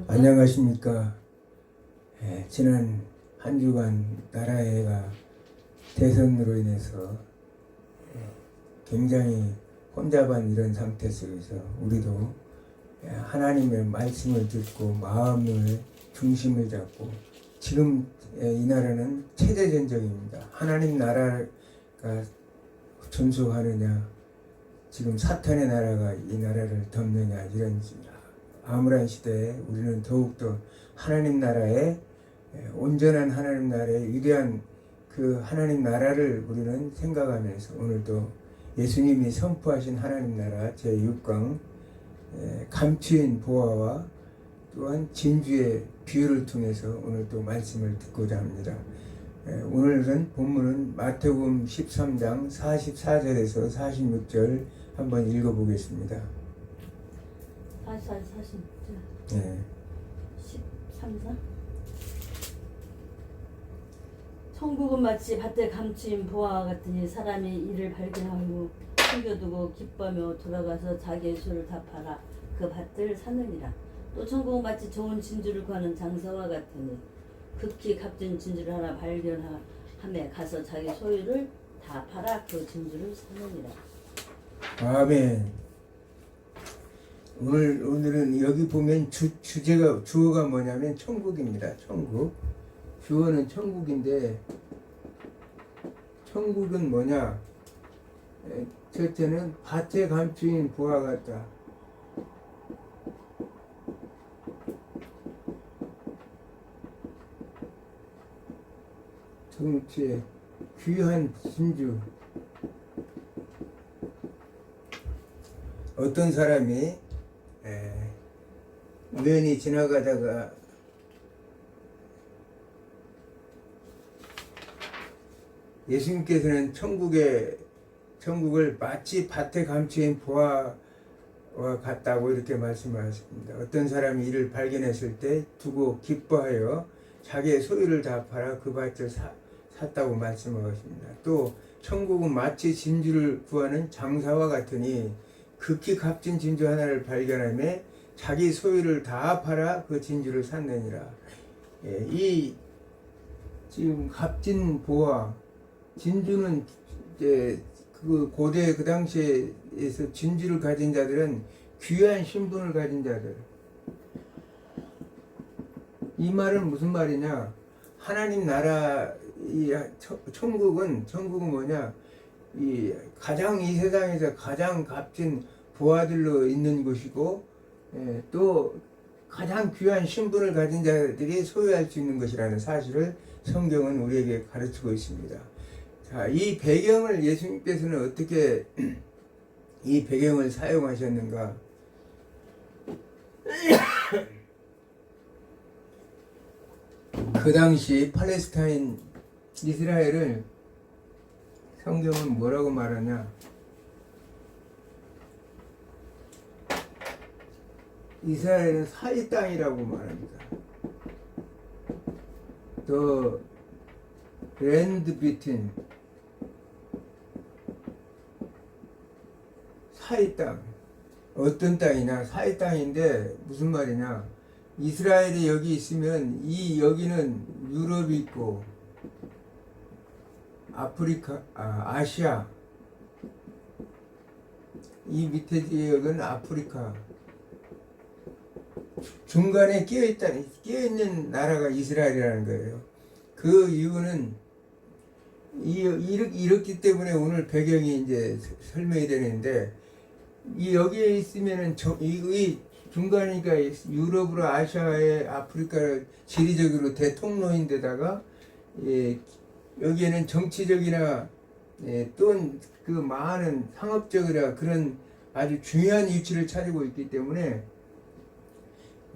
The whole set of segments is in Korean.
안녕하십니까. 지난 한 주간 나라가 대선으로 인해서 굉장히 혼잡한 이런 상태 속에서 우리도 하나님의 말씀을 듣고 마음의 중심을 잡고 지금 이 나라는 체제전쟁입니다. 하나님 나라가 존속하느냐, 지금 사탄의 나라가 이 나라를 덮느냐, 이런 암울한 시대에 우리는 더욱더 하나님 나라의 온전한 하나님 나라의 위대한 그 하나님 나라를 우리는 생각하면서 오늘도 예수님이 선포하신 하나님 나라 제6강 감추인 보화와 또한 진주의 비유를 통해서 오늘도 말씀을 듣고자 합니다. 오늘은 본문은 마태복음 13장 44절에서 46절 한번 읽어보겠습니다. 44, 46절. 네. 13, 4. 천국은 마치 밭에 감추인 보화와 같으니 사람이 이를 발견하고 숨겨두고 기뻐하며 돌아가서 자기의 소를 다 팔아 그 밭을 사느니라. 또 천국은 마치 좋은 진주를 구하는 장사와 같으니 극히 값진 진주를 하나 발견함에 가서 자기 소유를 다 팔아 그 진주를 사느니라. 아멘. 오늘은 여기 보면 주어가 뭐냐면 천국입니다. 천국. 주어는 천국인데, 천국은 뭐냐? 첫째는 밭에 감추인 보화 같다. 두 번째, 귀한 진주. 어떤 사람이 우연히 지나가다가 예수님께서는 천국을 마치 밭에 감추인 보화와 같다고 이렇게 말씀하셨습니다. 어떤 사람이 이를 발견했을 때 두고 기뻐하여 자기의 소유를 다 팔아 그 밭을 샀다고 말씀하십니다. 또 천국은 마치 진주를 구하는 장사와 같으니 극히 값진 진주 하나를 발견하며 자기 소유를 다 팔아 그 진주를 샀느니라. 이 지금 값진 보화, 진주는 이제 그 고대 그 당시에서 진주를 가진 자들은 귀한 신분을 가진 자들. 이 말은 무슨 말이냐? 하나님 나라 이 천국은 뭐냐? 이 세상에서 가장 값진 보화들로 있는 곳이고, 또 가장 귀한 신분을 가진 자들이 소유할 수 있는 것이라는 사실을 성경은 우리에게 가르치고 있습니다. 자, 이 배경을 예수님께서는 어떻게 이 배경을 사용하셨는가? 그 당시 팔레스타인 이스라엘을 성경은 뭐라고 말하냐? 이스라엘은 사이 땅이라고 말합니다. The land between, 사이 땅. 어떤 땅이냐? 사이 땅인데 무슨 말이냐? 이스라엘이 여기 있으면 여기는 유럽이 있고 아시아, 이 밑에 지역은 아프리카. 중간에 끼어있는 나라가 이스라엘이라는 거예요. 그 이유는 이렇기 때문에 오늘 배경이 이제 설명이 되는데, 여기에 있으면은 이 중간이니까 유럽으로 아시아에 아프리카를 지리적으로 대통로인데다가 여기에는 정치적이나 또는 그 많은 상업적이나 그런 아주 중요한 위치를 차지고 있기 때문에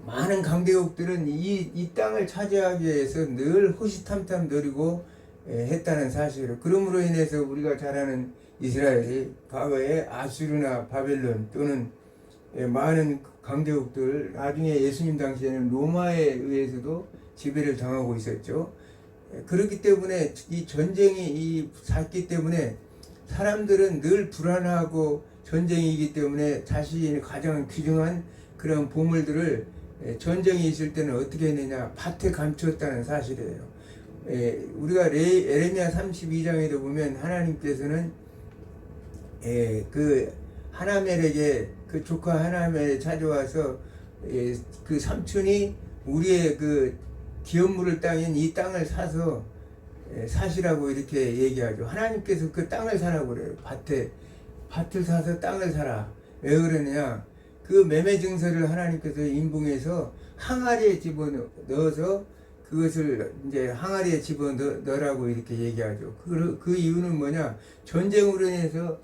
많은 강대국들은 이 땅을 차지하기 위해서 늘 호시탐탐 노리고 했다는 사실을, 그러므로 인해서 우리가 잘 아는 이스라엘이 과거에 아수르나 바벨론 또는 많은 강대국들, 나중에 예수님 당시에는 로마에 의해서도 지배를 당하고 있었죠. 그렇기 때문에 이 전쟁이 샀기 때문에 사람들은 늘 불안하고 전쟁이기 때문에 자신이 가장 귀중한 그런 보물들을 전쟁이 있을 때는 어떻게 했느냐, 밭에 감추었다는 사실이에요. 우리가 에레미야 32장에도 보면 하나님께서는 그 하나멜에게, 그 조카 하나멜에 찾아와서 그 삼촌이 우리의 그 기업물을 땅인 이 땅을 사서 사시라고 이렇게 얘기하죠. 하나님께서 그 땅을 사라고 그래요. 밭을 사서 땅을 사라. 왜 그러느냐, 그 매매 증서를 하나님께서 인봉해서 항아리에 집어넣어서 그것을 이제 항아리에 집어넣으라고 이렇게 얘기하죠. 그 이유는 뭐냐, 전쟁으로 인해서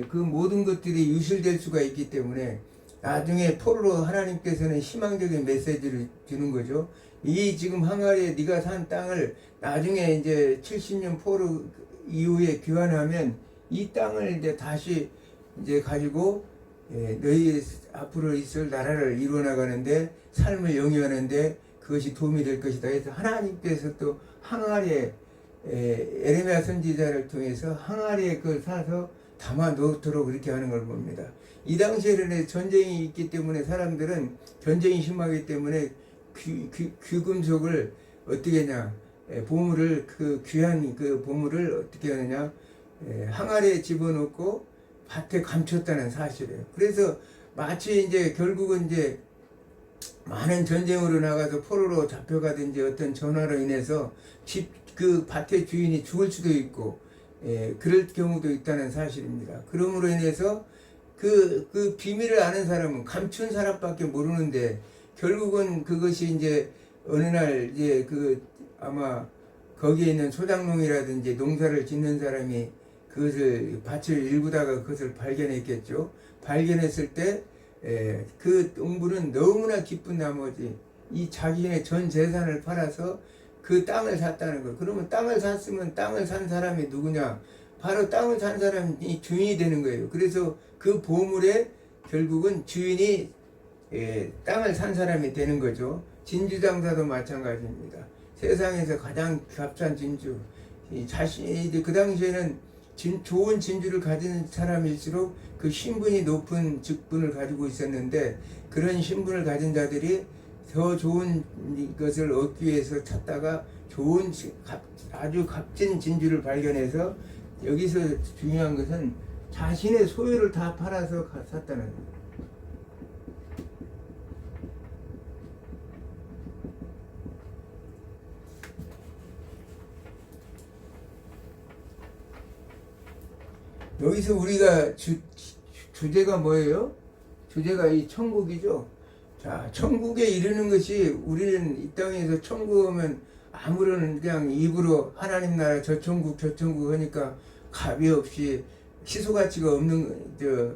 그 모든 것들이 유실될 수가 있기 때문에 나중에 포로로 하나님께서는 희망적인 메시지를 주는 거죠. 이 지금 항아리에 네가 산 땅을 나중에 이제 70년 포로 이후에 귀환하면 이 땅을 이제 다시 이제 가지고 너희 앞으로 있을 나라를 이루어 나가는데, 삶을 영위하는데 그것이 도움이 될 것이다. 그래서 하나님께서 또 항아리에 에레미야 선지자를 통해서 항아리에 그걸 사서 담아 놓도록 그렇게 하는 걸 봅니다. 이 당시에는 전쟁이 있기 때문에 사람들은, 전쟁이 심하기 때문에 귀금속을 어떻게 했냐, 보물을, 그 귀한 그 보물을 어떻게 하느냐, 항아리에 집어넣고 밭에 감췄다는 사실이에요. 그래서 마치 이제 결국은 이제 많은 전쟁으로 나가서 포로로 잡혀가든지 어떤 전화로 인해서 그 밭의 주인이 죽을 수도 있고, 그럴 경우도 있다는 사실입니다. 그러므로 인해서 그 비밀을 아는 사람은 감춘 사람밖에 모르는데, 결국은 그것이 이제 어느 날 이제 아마 거기에 있는 소작농이라든지 농사를 짓는 사람이 그것을 밭을 일구다가 그것을 발견했겠죠. 발견했을 때 그 농부는 너무나 기쁜 나머지 이 자기네 전 재산을 팔아서 그 땅을 샀다는 거. 그러면 땅을 샀으면 땅을 산 사람이 누구냐? 바로 땅을 산 사람이 주인이 되는 거예요. 그래서 그 보물에 결국은 주인이 땅을 산 사람이 되는 거죠. 진주장사도 마찬가지입니다. 세상에서 가장 값싼 진주, 자신이 그 당시에는 좋은 진주를 가진 사람일수록 그 신분이 높은 직분을 가지고 있었는데, 그런 신분을 가진 자들이 더 좋은 것을 얻기 위해서 찾다가 좋은 아주 값진 진주를 발견해서, 여기서 중요한 것은 자신의 소유를 다 팔아서 샀다는 거예요. 여기서 우리가 주제가 뭐예요? 주제가 이 천국이죠. 자, 천국에 이르는 것이, 우리는 이 땅에서 천국 오면 아무런 그냥 입으로 하나님 나라 저 천국 하니까 값이 없이 희소 가치가 없는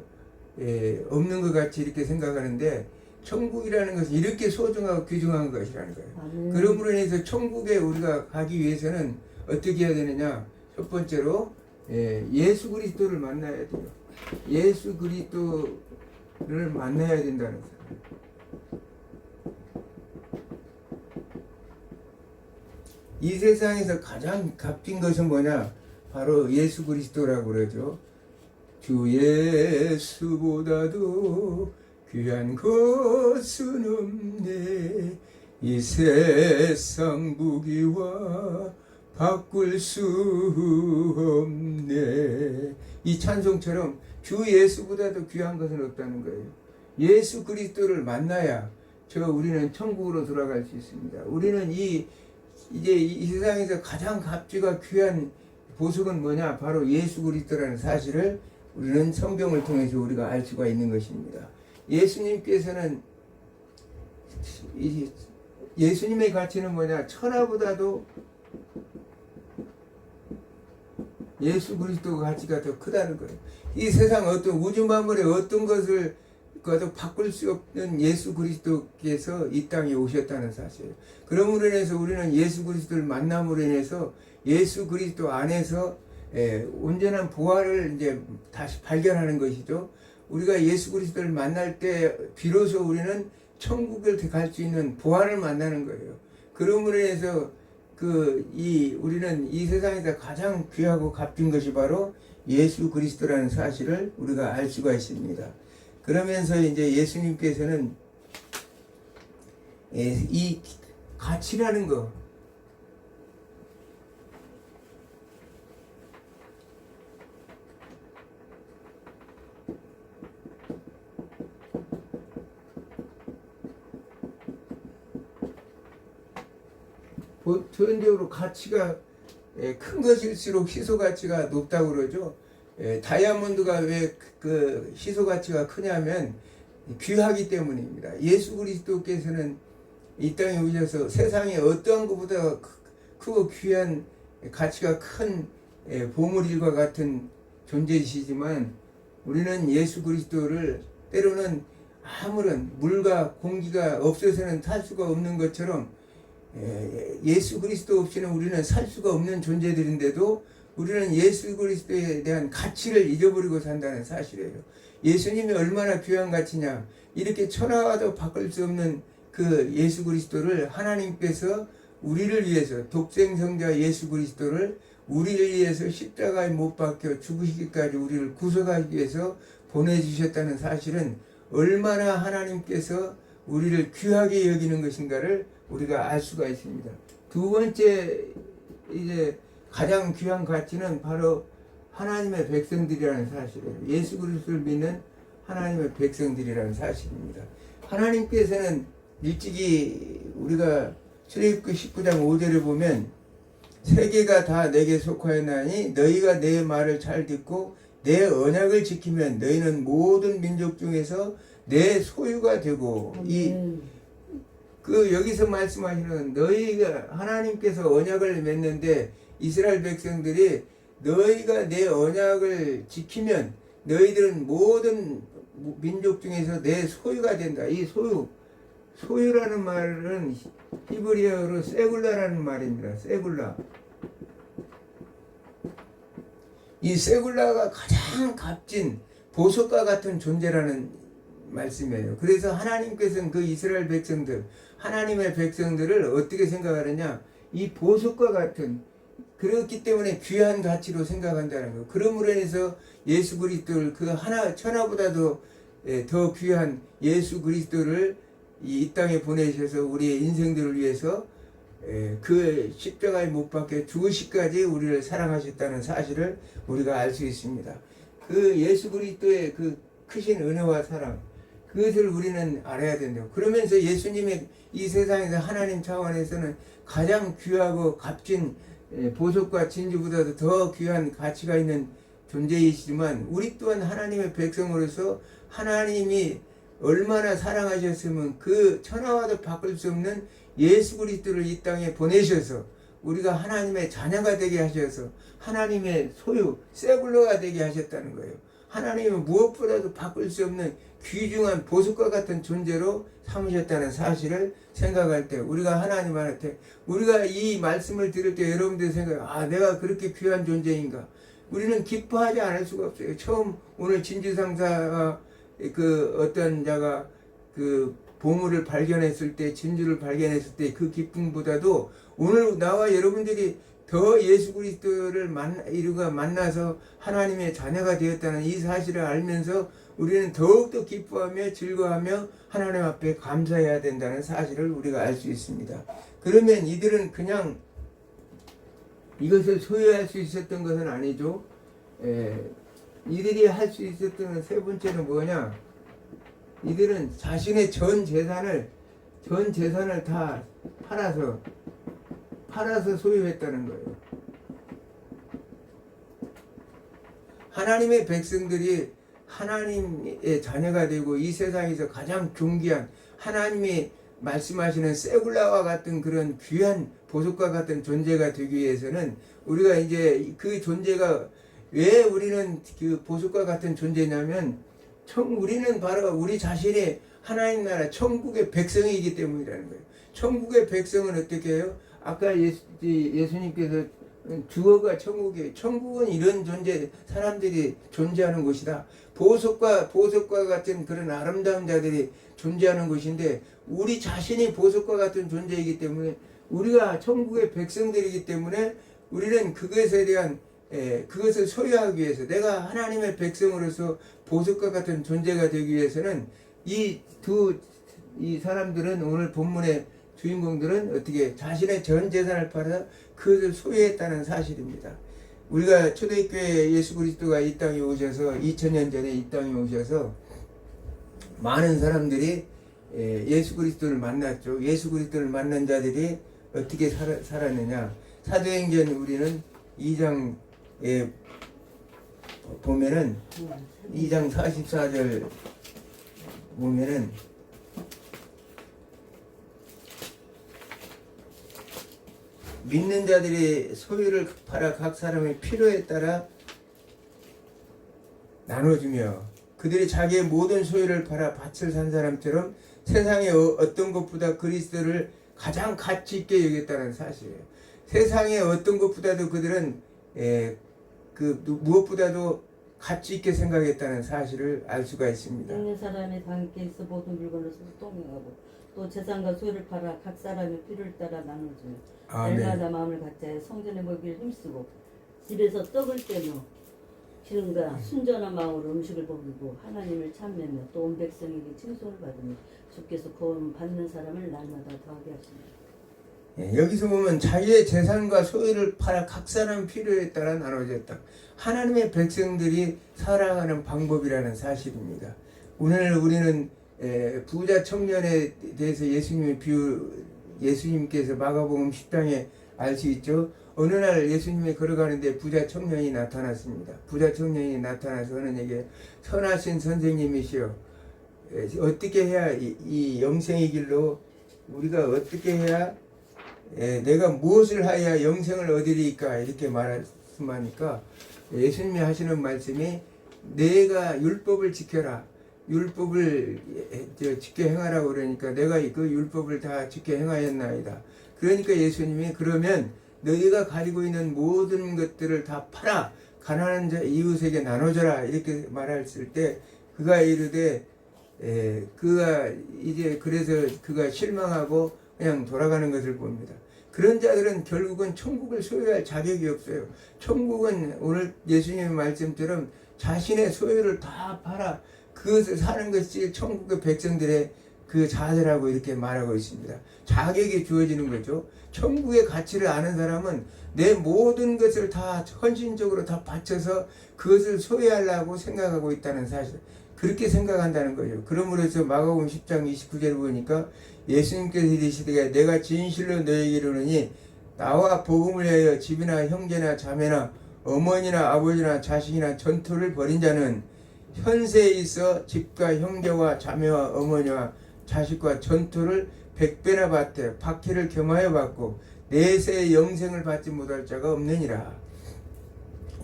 것 같이 이렇게 생각하는데, 천국이라는 것은 이렇게 소중하고 귀중한 것이라는 거예요. 그러므로 인해서 천국에 우리가 가기 위해서는 어떻게 해야 되느냐? 첫 번째로 예수 그리스도를 만나야 돼요. 예수 그리스도를 만나야 된다는 거예요. 이 세상에서 가장 값진 것은 뭐냐? 바로 예수 그리스도라고 그러죠. 주 예수보다도 귀한 것은 없네. 이 세상 무기와 바꿀 수 없네. 이 찬송처럼 주 예수보다도 귀한 것은 없다는 거예요. 예수 그리스도를 만나야 우리는 천국으로 돌아갈 수 있습니다. 우리는 이제 이 세상에서 가장 값지고 귀한 보석은 뭐냐? 바로 예수 그리스도라는 사실을 우리는 성경을 통해서 우리가 알 수가 있는 것입니다. 예수님께서는, 예수님의 가치는 뭐냐? 천하보다도 예수 그리스도 가치가 더 크다는 거예요. 이 세상 어떤 우주 만물의 어떤 것을 그것도 바꿀 수 없는 예수 그리스도께서 이 땅에 오셨다는 사실. 그러므로 인해서 우리는 예수 그리스도를 만남으로 인해서 예수 그리스도 안에서 온전한 부활을 이제 다시 발견하는 것이죠. 우리가 예수 그리스도를 만날 때 비로소 우리는 천국을 갈 수 있는 부활을 만나는 거예요. 그러므로 인해서 우리는 이 세상에서 가장 귀하고 값진 것이 바로 예수 그리스도라는 사실을 우리가 알 수가 있습니다. 그러면서 이제 예수님께서는 이 가치라는 거, 보편적으로 가치가 큰 것일수록 희소 가치가 높다고 그러죠. 다이아몬드가 왜 그 희소 가치가 크냐면 귀하기 때문입니다. 예수 그리스도께서는 이 땅에 오셔서 세상에 어떠한 것보다 크고 귀한 가치가 큰 보물일과 같은 존재이시지만 우리는 예수 그리스도를 때로는 아무런 물과 공기가 없어서는 살 수가 없는 것처럼 예수 그리스도 없이는 우리는 살 수가 없는 존재들인데도 우리는 예수 그리스도에 대한 가치를 잊어버리고 산다는 사실이에요. 예수님이 얼마나 귀한 가치냐. 이렇게 천하와도 바꿀 수 없는 그 예수 그리스도를 하나님께서 우리를 위해서 독생성자 예수 그리스도를 우리를 위해서 십자가에 못 박혀 죽으시기까지 우리를 구속하기 위해서 보내주셨다는 사실은 얼마나 하나님께서 우리를 귀하게 여기는 것인가를 우리가 알 수가 있습니다. 두 번째 이제 가장 귀한 가치는 바로 하나님의 백성들이라는 사실이에요. 예수 그리스도를 믿는 하나님의 백성들이라는 사실입니다. 하나님께서는 일찍이 우리가 출애굽기 19장 5절을 보면 세계가 다 내게 속하였나니 너희가 내 말을 잘 듣고 내 언약을 지키면 너희는 모든 민족 중에서 내 소유가 되고 여기서 말씀하시는 너희가 하나님께서 언약을 맺는데 이스라엘 백성들이 너희가 내 언약을 지키면 너희들은 모든 민족 중에서 내 소유가 된다. 이 소유라는 말은 히브리어로 세굴라라는 말입니다. 세굴라. 이 세굴라가 가장 값진 보석과 같은 존재라는 말씀이에요. 그래서 하나님께서는 그 이스라엘 백성들, 하나님의 백성들을 어떻게 생각하느냐? 이 보석과 같은, 그렇기 때문에 귀한 가치로 생각한다는 거. 그러므로 인해서 예수 그리스도를 그 천하보다도 더 귀한 예수 그리스도를 이 땅에 보내셔서 우리의 인생들을 위해서 그 십자가에 못 박혀 죽으시기까지 우리를 사랑하셨다는 사실을 우리가 알 수 있습니다. 그 예수 그리스도의 그 크신 은혜와 사랑, 그것을 우리는 알아야 된다고. 그러면서 예수님의 이 세상에서 하나님 차원에서는 가장 귀하고 값진 보석과 진주보다도 더 귀한 가치가 있는 존재이시지만 우리 또한 하나님의 백성으로서 하나님이 얼마나 사랑하셨으면 그 천하와도 바꿀 수 없는 예수 그리스도를 이 땅에 보내셔서 우리가 하나님의 자녀가 되게 하셔서 하나님의 소유, 세굴러가 되게 하셨다는 거예요. 하나님은 무엇보다도 바꿀 수 없는 귀중한 보석과 같은 존재로 삼으셨다는 사실을 생각할 때 우리가 하나님한테 우리가 이 말씀을 들을 때 여러분들 생각, 내가 그렇게 귀한 존재인가? 우리는 기뻐하지 않을 수가 없어요. 처음 오늘 진주상사가 그 어떤 자가 그 보물을 발견했을 때, 진주를 발견했을 때 그 기쁨보다도 오늘 나와 여러분들이 더 예수 그리스도를 만나서 하나님의 자녀가 되었다는 이 사실을 알면서 우리는 더욱더 기뻐하며 즐거워하며 하나님 앞에 감사해야 된다는 사실을 우리가 알 수 있습니다. 그러면 이들은 그냥 이것을 소유할 수 있었던 것은 아니죠. 이들이 할 수 있었던 세 번째는 뭐냐? 이들은 자신의 전 재산을 다 팔아서 소유했다는 거예요. 하나님의 백성들이 하나님의 자녀가 되고 이 세상에서 가장 존귀한 하나님이 말씀하시는 세굴라와 같은 그런 귀한 보석과 같은 존재가 되기 위해서는 우리가 이제 그 존재가 왜 우리는 그 보석과 같은 존재냐면 우리는 바로 우리 자신이 하나님 나라 천국의 백성이기 때문이라는 거예요. 천국의 백성은 어떻게 해요? 아까 예수님께서 주어가 천국이에요. 천국은 이런 존재, 사람들이 존재하는 곳이다. 보석과 같은 그런 아름다운 자들이 존재하는 곳인데 우리 자신이 보석과 같은 존재이기 때문에 우리가 천국의 백성들이기 때문에 우리는 그것에 대한 그것을 소유하기 위해서 내가 하나님의 백성으로서 보석과 같은 존재가 되기 위해서는 이 두 이 사람들은 오늘 본문의 주인공들은 어떻게 자신의 전 재산을 팔아 그것을 소유했다는 사실입니다. 우리가 초대교회 예수 그리스도가 이 땅에 오셔서 2000년 전에 이 땅에 오셔서 많은 사람들이 예수 그리스도를 만났죠. 예수 그리스도를 만난 자들이 어떻게 살았느냐. 사도행전 우리는 2장에 보면은 2장 44절 보면은 믿는 자들이 소유를 팔아 각 사람의 필요에 따라 나눠주며 그들이 자기의 모든 소유를 팔아 밭을 산 사람처럼 세상의 어떤 것보다 그리스도를 가장 가치 있게 여겼다는 사실이에요. 세상의 어떤 것보다도 그들은 무엇보다도 가치 있게 생각했다는 사실을 알 수가 있습니다. 있는 사람이 다 함께 있어 모든 물건을 서로 동행하고 또 재산과 소유를 팔아 각 사람의 필요를 따라 나눠주며 날마다 마음을 갖자 성전에 먹이를 힘쓰고 집에서 떡을 떼며 기름과 순전한 마음으로 음식을 먹이고 하나님을 찬매며 또 온 백성에게 칭송을 받으며 주께서 구원 받는 사람을 날마다 더하게 하십니다. 여기서 보면 자기의 재산과 소유를 팔아 각 사람 필요에 따라 나눠졌다. 하나님의 백성들이 살아가는 방법이라는 사실입니다. 오늘 우리는 부자 청년에 대해서 예수님께서 마가복음 10장에 알 수 있죠. 어느 날 예수님이 걸어가는데 부자 청년이 나타났습니다. 부자 청년이 나타나서 하느님에게 선하신 선생님이시여 어떻게 해야 이 영생의 길로 우리가 어떻게 해야 내가 무엇을 하여야 영생을 얻으리까 이렇게 말씀하니까 예수님이 하시는 말씀이 내가 율법을 지켜라. 율법을 지켜 행하라고 그러니까 내가 그 율법을 다 지켜 행하였나이다. 그러니까 예수님이 그러면 너희가 가지고 있는 모든 것들을 다 팔아 가난한 자 이웃에게 나눠줘라 이렇게 말했을 때 그가 이르되 그가 이제 그래서 그가 실망하고 그냥 돌아가는 것을 봅니다. 그런 자들은 결국은 천국을 소유할 자격이 없어요. 천국은 오늘 예수님의 말씀처럼 자신의 소유를 다 팔아 그것을 사는 것이 천국의 백성들의 그 자세라고 이렇게 말하고 있습니다. 자격이 주어지는 거죠. 천국의 가치를 아는 사람은 내 모든 것을 다 헌신적으로 다 바쳐서 그것을 소유하려고 생각하고 있다는 사실. 그렇게 생각한다는 거예요. 그러므로서 마가복음 10장 29절을 보니까 예수님께서 이르시되 내가 진실로 너희에게 이르노니 나와 복음을 위하여 집이나 형제나 자매나 어머니나 아버지나 자식이나 전토를 벌인 자는 현세에 있어 집과 형제와 자매와 어머니와 자식과 전토를 100배나 받되 박해를 겸하여 받고 내세의 영생을 받지 못할 자가 없느니라.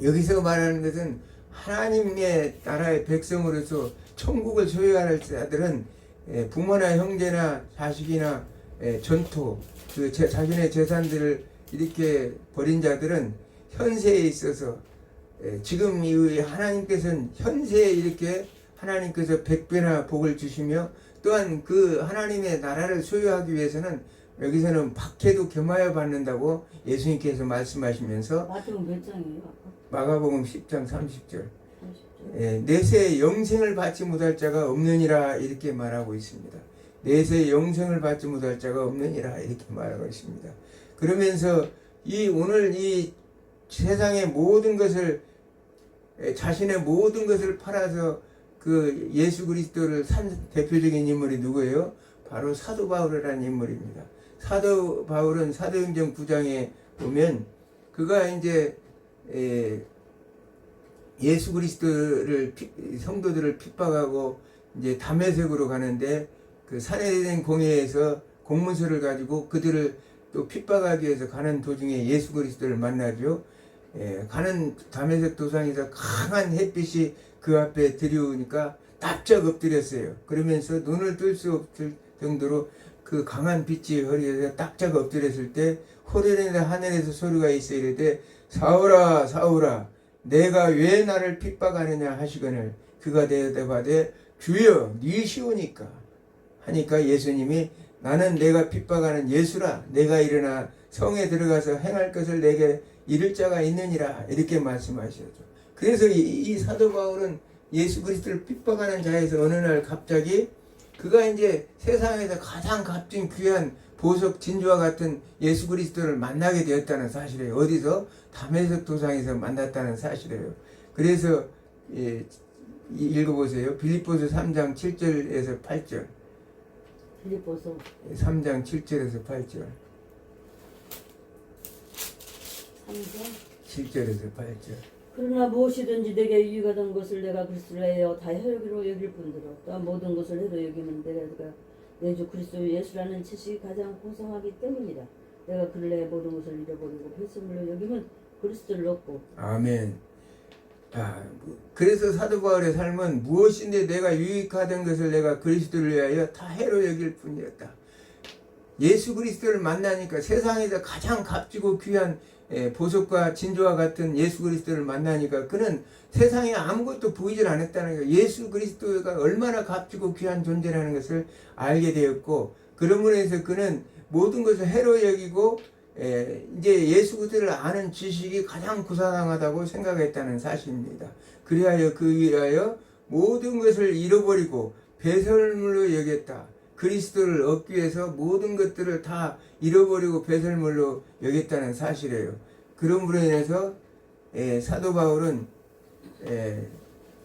여기서 말하는 것은 하나님의 나라의 백성으로서 천국을 소유할 자들은 부모나 형제나 자식이나 전토 그 자신의 재산들을 이렇게 버린 자들은 현세에 있어서 지금 이 하나님께서는 현세에 이렇게 하나님께서 100배나 복을 주시며 또한 그 하나님의 나라를 소유하기 위해서는 여기서는 박해도 겸하여 받는다고 예수님께서 말씀하시면서 마태복음 몇 장이에요? 마가복음 10장 30절 내세의 영생을 받지 못할 자가 없느니라 이렇게 말하고 있습니다. 내세의 영생을 받지 못할 자가 없느니라 이렇게 말하고 있습니다. 그러면서 오늘 이 세상의 모든 것을 자신의 모든 것을 팔아서 그 예수 그리스도를 산 대표적인 인물이 누구예요? 바로 사도 바울이라는 인물입니다. 사도 바울은 사도행전 9장에 보면 그가 이제 예수 그리스도를 성도들을 핍박하고 이제 다메섹으로 가는데 그 산헤드린 공회에서 공문서를 가지고 그들을 또 핍박하기 위해서 가는 도중에 예수 그리스도를 만나죠. 가는 다메섹 도상에서 강한 햇빛이 그 앞에 들이오니까 납작 엎드렸어요. 그러면서 눈을 뜰 수 없을 정도로 그 강한 빛이 허리에서 납작 엎드렸을 때 호련히 하늘에서 소리가 있어 이르되 사울아 사울아 내가 왜 나를 핍박하느냐 하시거늘 그가 대답하되 주여 니시오니까 하니까 예수님이 나는 내가 핍박하는 예수라 내가 일어나 성에 들어가서 행할 것을 내게 이를 자가 있느니라 이렇게 말씀하셨죠. 그래서 이 사도 바울은 예수 그리스도를 핍박하는 자에서 어느 날 갑자기 그가 이제 세상에서 가장 값진 귀한 보석 진주와 같은 예수 그리스도를 만나게 되었다는 사실이에요. 어디서? 다메섹 도상에서 만났다는 사실이에요. 그래서 읽어보세요. 빌립보서 3장 7절에서 8절. 빌립보서 3장 7절에서 8절. 3장 7절에서 8절. 그러나 무엇이든지 내게 유익하던 것을 내가 그리스도로 하여 다 혈기로 여길 뿐더러 또한 모든 것을 해로 여기면 내가 내 주 그리스도 예수라는 지식이 가장 고상하기 때문이라. 내가 그를 모든 것을 잃어버리고 배설물로 여기면 그리스도를 얻고. 아멘. 그래서 사도 바울의 삶은 무엇인데 내가 유익하던 것을 내가 그리스도를 위하여 다 해로 여길 뿐이었다. 예수 그리스도를 만나니까 세상에서 가장 값지고 귀한 보석과 진주와 같은 예수 그리스도를 만나니까 그는 세상에 아무것도 보이질 않았다는 거예요. 예수 그리스도가 얼마나 값지고 귀한 존재라는 것을 알게 되었고, 그러므로 해서 그는 모든 것을 해로 여기고 이제 예수 그리스도를 아는 지식이 가장 고상하다고 생각했다는 사실입니다. 그리하여 그 위하여 모든 것을 잃어버리고 배설물로 여겼다. 그리스도를 얻기 위해서 모든 것들을 다 잃어버리고 배설물로 여겼다는 사실이에요. 그런 인해서 사도 바울은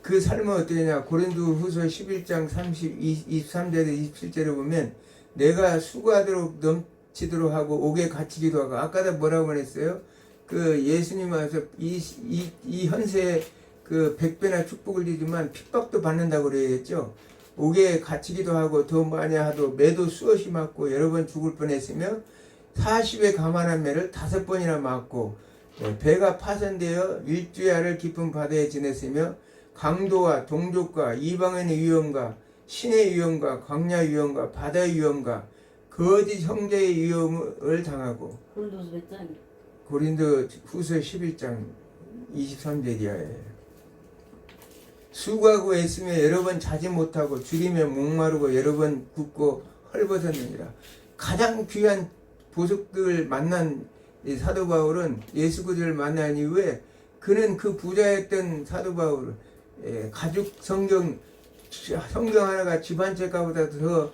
그 삶은 어떠냐? 고린도후서 11장 23절에 27절에 보면 내가 수고하도록 넘치도록 하고 옥에 갇히기도 하고, 아까도 뭐라고 했어요? 그 예수님 와서 이 현세에 그 100배나 축복을 주지만 핍박도 받는다고 그랬죠. 옥에 갇히기도 하고 더 많이 하도 매도 수없이 맞고 여러 번 죽을 뻔했으며 40의 가만한 매를 5번이나 맞고 배가 파손되어 일주야를 깊은 바다에 지냈으며 강도와 동족과 이방인의 위험과 신의 위험과 광야 위험과 바다의 위험과 거짓 형제의 위험을 당하고. 고린도서 몇 장? 고린도 후서 11장 23절이야. 수고하고 애쓰며 여러 번 자지 못하고 죽이며 목마르고 여러 번 굽고 헐벗었느니라. 가장 귀한 보석들을 만난 사도 바울은 예수 그리스도를 만난 이후에 그는 그 부자였던 사도 바울, 가죽 성경 하나가 집 한 채가보다 더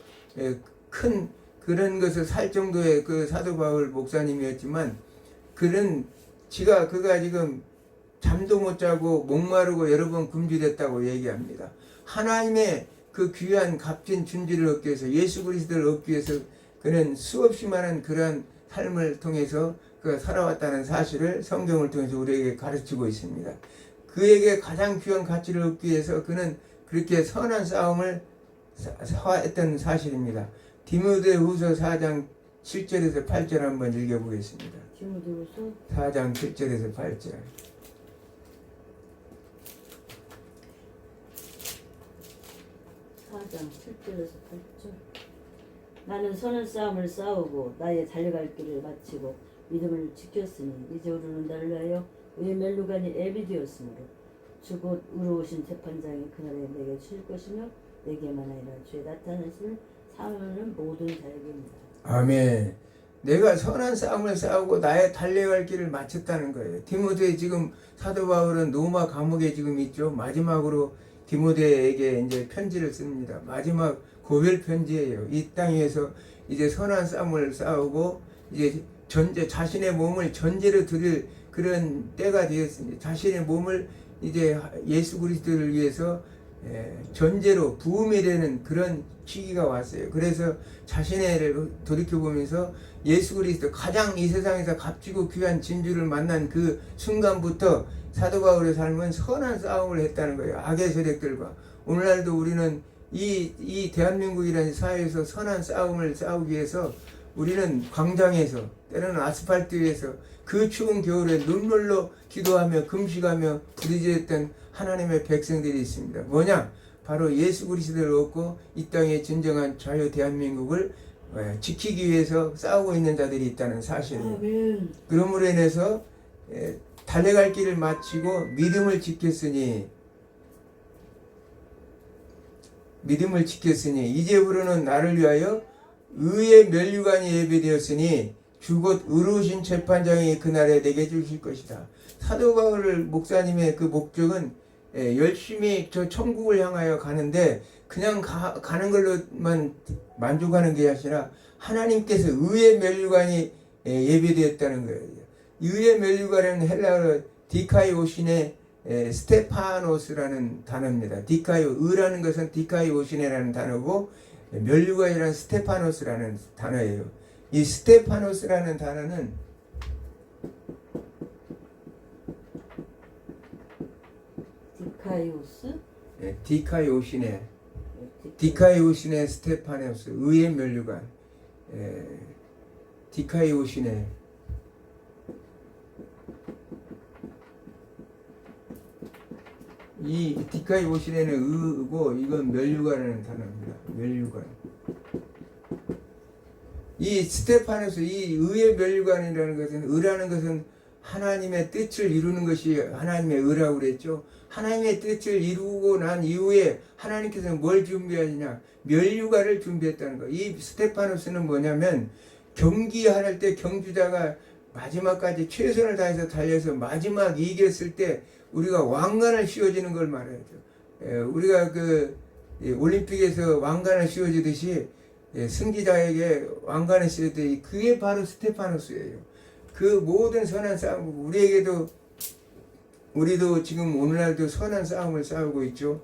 큰 그런 것을 살 정도의 그 사도 바울 목사님이었지만, 그가 지금 잠도 못 자고 목마르고 여러 번 금주됐다고 얘기합니다. 하나님의 그 귀한 값진 준지를 얻기 위해서, 예수 그리스도를 얻기 위해서 그는 수없이 많은 그러한 삶을 통해서 그가 살아왔다는 사실을 성경을 통해서 우리에게 가르치고 있습니다. 그에게 가장 귀한 가치를 얻기 위해서 그는 그렇게 선한 싸움을 했던 사실입니다. 디모데후서 4장 7절에서 8절 한번 읽어보겠습니다. 디모데후서 4장 7절에서 8절. 4장 7절에서 8절. 나는 선한 싸움을 싸우고 나의 달려갈 길을 마치고 믿음을 지켰으니 이제 우리는 나를 위하여 우리 멜루간이 앱이 되었으므로 주 곧 의로우신 재판장이 그날에 내게 칠 것이며 내게만 아니라 주의 나타나심을 사모하는 모든 자에게입니다. 아멘. 내가 선한 싸움을 싸우고 나의 달려갈 길을 마쳤다는 거예요. 디모데, 지금 사도 바울은 로마 감옥에 지금 있죠. 마지막으로 디모데에게 이제 편지를 씁니다. 마지막 고별 편지예요. 이 땅에서 이제 선한 싸움을 싸우고 이제 자신의 몸을 전제로 드릴 그런 때가 되었습니다. 자신의 몸을 이제 예수 그리스도를 위해서 전제로 부음이 되는 그런 시기가 왔어요. 그래서 자신을 돌이켜보면서 예수 그리스도, 가장 이 세상에서 값지고 귀한 진주를 만난 그 순간부터 사도 바울의 삶은 선한 싸움을 했다는 거예요. 악의 세력들과. 오늘날도 우리는 이 대한민국이라는 사회에서 선한 싸움을 싸우기 위해서 우리는 광장에서, 때로는 아스팔트 위에서 그 추운 겨울에 눈물로 기도하며 금식하며 부르짖었던 하나님의 백성들이 있습니다. 뭐냐? 바로 예수 그리스도를 얻고 이 땅의 진정한 자유 대한민국을 지키기 위해서 싸우고 있는 자들이 있다는 사실이에요. 그러므로 인해서 달려갈 길을 마치고 믿음을 지켰으니 이제부로는 나를 위하여 의의 멸류관이 예배되었으니 주곧 의로우신 재판장이 그날에 내게 주실 것이다. 사도 바울 목사님의 그 목적은 열심히 저 천국을 향하여 가는데, 그냥 가는 걸로만 만족하는 게 아니라 하나님께서 의의 면류관이 예배되었다는 거예요. 의의 면류관은 헬라어로 디카이오신의 스테파노스라는 단어입니다. 의라는 것은 디카이오신이라는 단어고 면류관이라는 스테파노스라는 단어예요. 이 스테파노스라는 단어는 디카이오스? 디카이오신의 스테파노스 의의 면류관 디카이오신의 이 디카이오신에는 의고 이건 면류관이라는 단어입니다. 면류관. 이 스테파노스 이 의의 면류관이라는 것은 의라는 것은 하나님의 뜻을 이루는 것이 하나님의 의라고 그랬죠. 하나님의 뜻을 이루고 난 이후에 하나님께서는 뭘 준비하느냐? 면류관을 준비했다는 거. 이 스테파노스는 뭐냐면 경기할 때 경주자가 마지막까지 최선을 다해서 달려서 마지막 이겼을 때 우리가 왕관을 씌워지는 걸 말하죠. 우리가 그 올림픽에서 왕관을 씌워지듯이 승기자에게 왕관을 씌워지듯이 그게 바로 스테파노스예요. 그 모든 선한 싸움 우리도 지금 오늘날도 선한 싸움을 싸우고 있죠.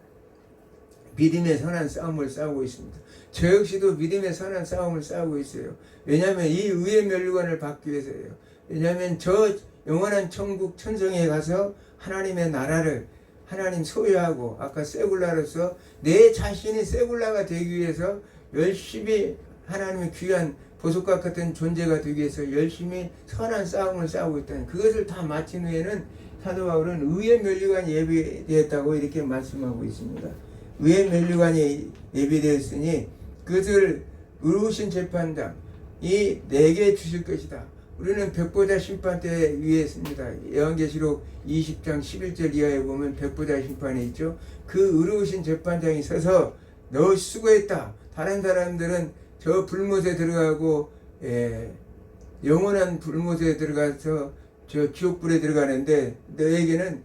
믿음의 선한 싸움을 싸우고 있습니다. 저 역시도 믿음의 선한 싸움을 싸우고 있어요. 왜냐하면 이 의의 면류관을 받기 위해서예요. 왜냐하면 저 영원한 천국 천성에 가서 하나님의 나라를 하나님 소유하고 아까 세굴라로서 내 자신이 세굴라가 되기 위해서 열심히 하나님의 귀한 보석과 같은 존재가 되기 위해서 열심히 선한 싸움을 싸우고 있다는 그것을 다 마친 후에는 사도 바울은 의의 면류관이 예비되었다고 이렇게 말씀하고 있습니다. 의의 면류관이 예비되었으니 그것을 의로우신 재판장이 내게 주실 것이다. 우리는 백보자 심판대 위에 있습니다. 요한계시록 20장 11절 이하에 보면 백보자 심판이 있죠. 그 의로우신 재판장이 서서 너 수고했다. 다른 사람들은 저 불못에 들어가고 영원한 불못에 들어가서 저 지옥불에 들어가는데 너에게는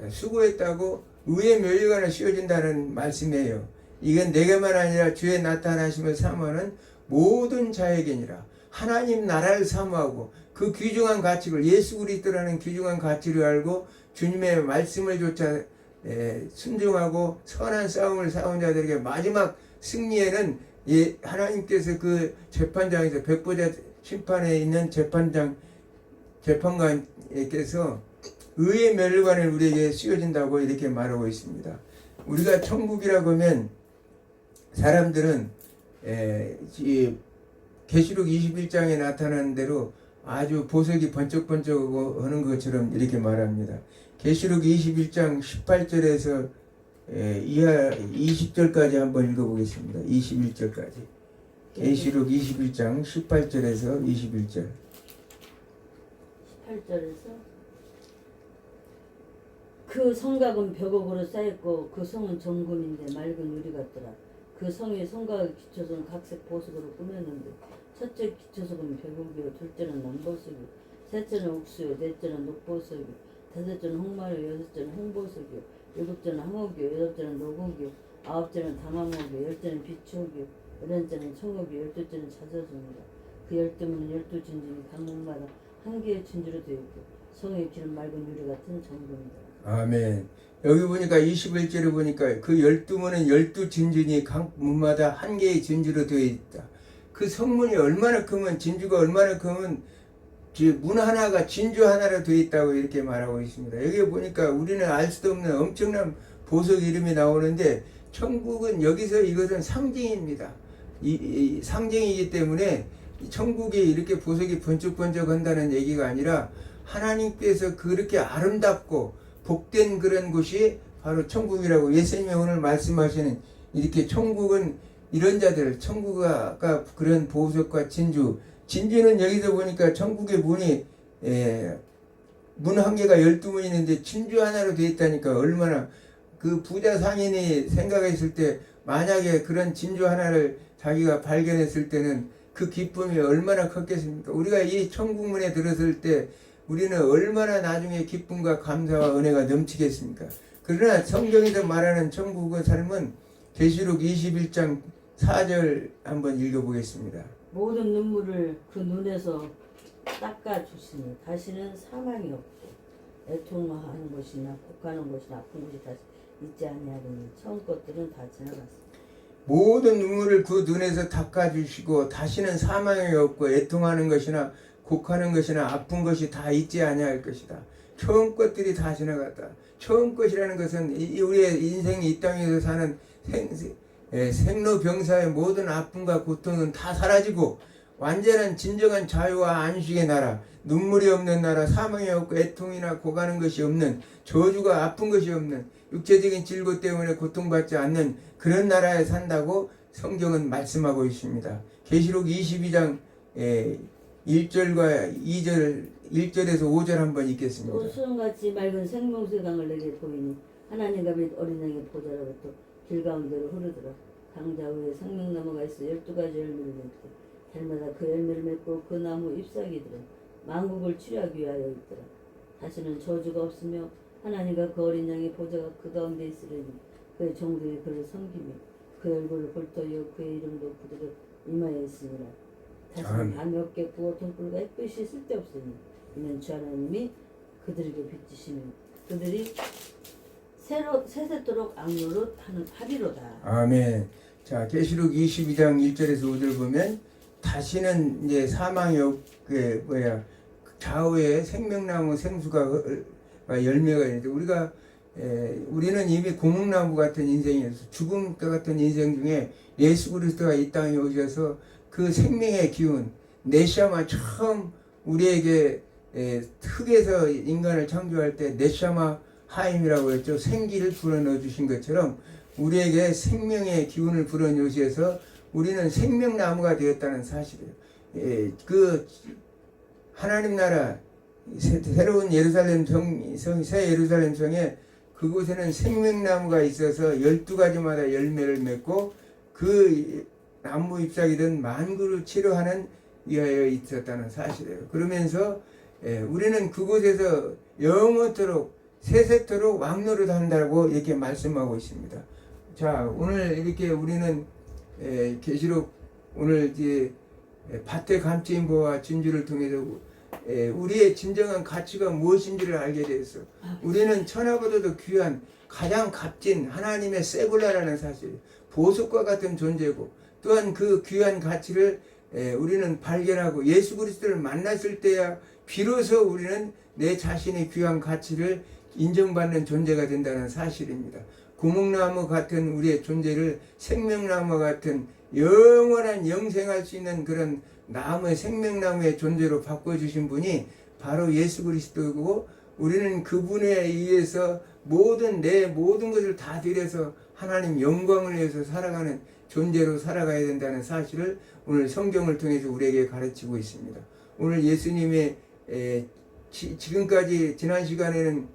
수고했다고 의의 면류관을 씌워준다는 말씀이에요. 이건 내게만 아니라 주의 나타나심을 사모하는 모든 자에게니라. 하나님 나라를 사모하고 그 귀중한 가치를 예수 그리스도라는 귀중한 가치를 알고 주님의 말씀을 조차 순종하고 선한 싸움을 싸운 자들에게 마지막 승리에는 하나님께서 그 재판장에서 백보자 심판에 있는 재판관께서 의의 면류관을 우리에게 씌워진다고 이렇게 말하고 있습니다. 우리가 천국이라고 하면 사람들은 계시록 21장에 나타나는 대로 아주 보석이 번쩍번쩍 하는 것처럼 이렇게 말합니다. 계시록 21장 18절에서 이하 20절까지 한번 읽어보겠습니다. 21절까지. 계시록 21장 18절에서 21절. 18절에서 그 성곽은 벽옥으로 쌓였고 그 성은 정금인데 맑은 유리 같더라. 그 성의 성곽의 기초석은 각색 보석으로 꾸몄는데 첫째 기초석은 벽옥이요 둘째는 남보석이요 셋째는 옥수요 넷째는 녹보석이요 다섯째는 홍마요 여섯째는 홍보석이요 일곱째는 항옥이요 여덟째는 노곡이요 아홉째는 당황옥이요 열째는 비추옥이요 열한째는 청옥이요 열둘째는 자저수입니다. 그 12문은 12진주이 각목마다 한 개의 진주로 되어 있고 성의 길은 맑은 유리 같은 정금이다. 아멘. 여기 보니까 21절에 보니까 그 12문은 12진주니 각 문마다 한 개의 진주로 되어 있다. 그 성문이 얼마나 크면 진주가 얼마나 크면 문 하나가 진주 하나로 되어 있다고 이렇게 말하고 있습니다. 여기 보니까 우리는 알 수도 없는 엄청난 보석 이름이 나오는데 천국은 여기서 이것은 상징입니다. 이 상징이기 때문에 천국이 이렇게 보석이 번쩍번쩍 한다는 얘기가 아니라 하나님께서 그렇게 아름답고 복된 그런 곳이 바로 천국이라고 예수님이 오늘 말씀하시는 이렇게 천국은 이런 자들 천국가 그런 보석과 진주는 여기서 보니까 천국의 문이 문 한 개가 12문이 있는데 진주 하나로 되어 있다니까 얼마나 그 부자 상인이 생각했을 때 만약에 그런 진주 하나를 자기가 발견했을 때는 그 기쁨이 얼마나 컸겠습니까? 우리가 이 천국문에 들었을 때 우리는 얼마나 나중에 기쁨과 감사와 은혜가 넘치겠습니까? 그러나 성경에서 말하는 천국의 삶은 계시록 21장 4절 한번 읽어보겠습니다. 모든 눈물을 그 눈에서 닦아 주시니 다시는 사망이 없고 애통하는 것이나 곡하는 것이나 아픈 것이 다시 있지 아니하리니 처음 것들은 다 지나갔습니다. 모든 눈물을 그 눈에서 닦아주시고 다시는 사망이 없고 애통하는 것이나 곡하는 것이나 아픈 것이 다 있지 아니할 것이다. 처음 것들이 다 지나갔다. 처음 것이라는 것은 우리의 인생이 이 땅에서 사는 생로병사의 모든 아픔과 고통은 다 사라지고 완전한 진정한 자유와 안식의 나라, 눈물이 없는 나라, 사망이 없고 애통이나 고가는 것이 없는, 저주가 아픈 것이 없는, 육체적인 질고 때문에 고통받지 않는 그런 나라에 산다고 성경은 말씀하고 있습니다. 계시록 22장 1절과 2절, 1절에서 5절 한번 읽겠습니다. 또 수정같이 맑은 생명수의 강을 내게 보이니 하나님과 및 어린 양의 보좌로부터 길 가운데로 흐르더라. 강 좌우에 생명나무가 있어 12가지 열매를 맺고 달마다 그 열매를 맺고 그 나무 잎사귀들은 만국을 치료하기 위하여 있더라. 다시는 저주가 없으며 하나님과 그 어린 양의 보좌가 그 가운데 있으려니 그의 종들이 그를 섬기며 그 얼굴을 볼터이어 그의 이름도 그들의 이마에 있으니라. 다시는 밤이 없겠고 등불과 햇빛이 쓸데없으니 이는 주 하나님이 그들에게 빚지시며 그들이 세세토록 악노릇 하리로다. 아멘. 자, 계시록 22장 1절에서 5절 보면 다시는 이제 사망이 없게 좌우에 생명나무 생수가 열매가 있는데 우리는 이미 고목나무 같은 인생에서 죽음과 같은 인생 중에 예수 그리스도가 이 땅에 오셔서 그 생명의 기운 네샤마 처음 우리에게 흙에서 인간을 창조할 때 네샤마 하임이라고 했죠. 생기를 불어넣어 주신 것처럼 우리에게 생명의 기운을 불어넣으셔서 우리는 생명나무가 되었다는 사실이에요. 그 하나님 나라 새로운 예루살렘 새 예루살렘 성에 그곳에는 생명나무가 있어서 12가지마다 열매를 맺고 그 나무 잎사귀든 만국을 치료하는 위하여 있었다는 사실이에요. 그러면서 우리는 그곳에서 영원토록 세세토록 왕노릇 한다고 이렇게 말씀하고 있습니다. 자, 오늘 이렇게 우리는 계시록 오늘 이제 밭에 감추인 보와 진주를 통해서 우리의 진정한 가치가 무엇인지를 알게 되었어. 우리는 천하보다도 귀한 가장 값진 하나님의 세굴라라는 사실, 보석과 같은 존재고 또한 그 귀한 가치를 우리는 발견하고 예수 그리스도를 만났을 때야 비로소 우리는 내 자신의 귀한 가치를 인정받는 존재가 된다는 사실입니다. 구목나무 같은 우리의 존재를 생명나무 같은 영원한 영생할 수 있는 그런 나무의 생명나무의 존재로 바꿔주신 분이 바로 예수 그리스도고 우리는 그분에 의해서 내 모든 것을 다 드려서 하나님 영광을 위해서 살아가는 존재로 살아가야 된다는 사실을 오늘 성경을 통해서 우리에게 가르치고 있습니다. 오늘 예수님의 지금까지 지난 시간에는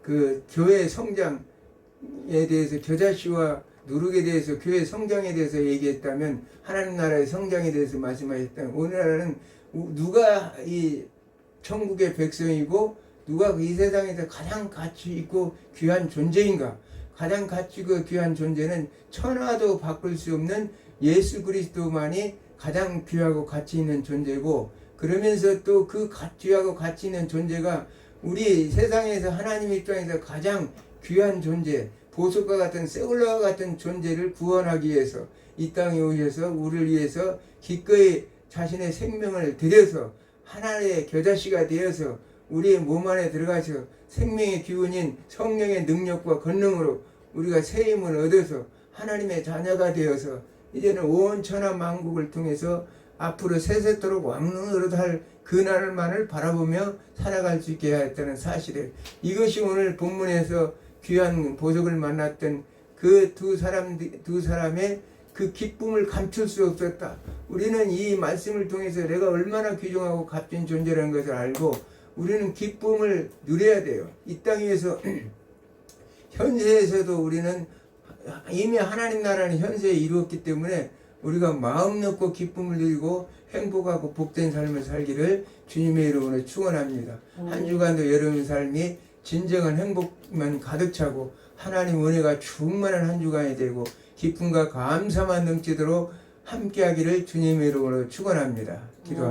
그 교회 성장에 대해서 겨자씨와 누룩에 대해서 교회 성장에 대해서 얘기했다면 하나님 나라의 성장에 대해서 말씀하셨다면 오늘날은 누가 이 천국의 백성이고 누가 이 세상에서 가장 가치 있고 귀한 존재인가? 가장 가치 있고 귀한 존재는 천하도 바꿀 수 없는 예수 그리스도만이 가장 귀하고 가치 있는 존재고 그러면서 또 그 귀하고 가치 있는 존재가 우리 세상에서 하나님 입장에서 가장 귀한 존재, 보석과 같은 세굴라와 같은 존재를 구원하기 위해서 이 땅에 오셔서 우리를 위해서 기꺼이 자신의 생명을 들여서 하나님의 겨자씨가 되어서 우리의 몸 안에 들어가서 생명의 기운인 성령의 능력과 권능으로 우리가 새 힘을 얻어서 하나님의 자녀가 되어서 이제는 온 천하 만국을 통해서 앞으로 세세토록 왕노릇 할 그날만을 바라보며 살아갈 수 있게 하였다는 사실이에요. 이것이 오늘 본문에서 귀한 보석을 만났던 그 두 사람의 그 기쁨을 감출 수 없었다. 우리는 이 말씀을 통해서 내가 얼마나 귀중하고 값진 존재라는 것을 알고 우리는 기쁨을 누려야 돼요. 이 땅 위에서 현세에서도 우리는 이미 하나님 나라는 현세에 이루었기 때문에 우리가 마음 놓고 기쁨을 누리고 행복하고 복된 삶을 살기를 주님의 이름으로 축원합니다. 한 주간도 여러분 삶이 진정한 행복만 가득 차고 하나님 은혜가 충만한 한 주간이 되고 기쁨과 감사만 넘치도록 함께하기를 주님의 이름으로 축원합니다. 기도합니다.